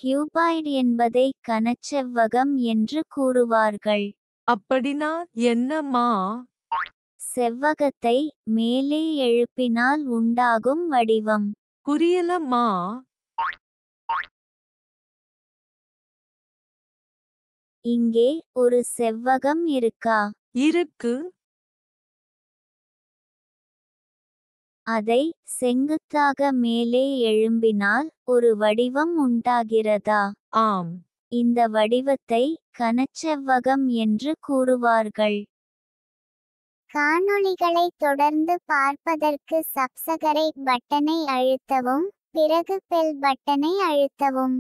Cuboid என்பதை கனச்செவ்வகம் என்று கூறுவார்கள். அப்படினா என்னம்மா? செவ்வகத்தை மேலே எழுப்பினால் உண்டாகும் வடிவம். புரியலம்மா. இங்கே ஒரு செவ்வகம் இருக்கா? இருக்கு. அதை செங்குத்தாக மேலே எழும்பினால் ஒரு வடிவம் உண்டாகிறதா? ஆம். இந்த வடிவத்தை கனச்செவ்வகம் என்று கூறுவார்கள். காணொளிகளை தொடர்ந்து பார்ப்பதற்கு சப்ஸ்கிரைப் பட்டனை அழுத்தவும், பிறகு பெல் பட்டனை அழுத்தவும்.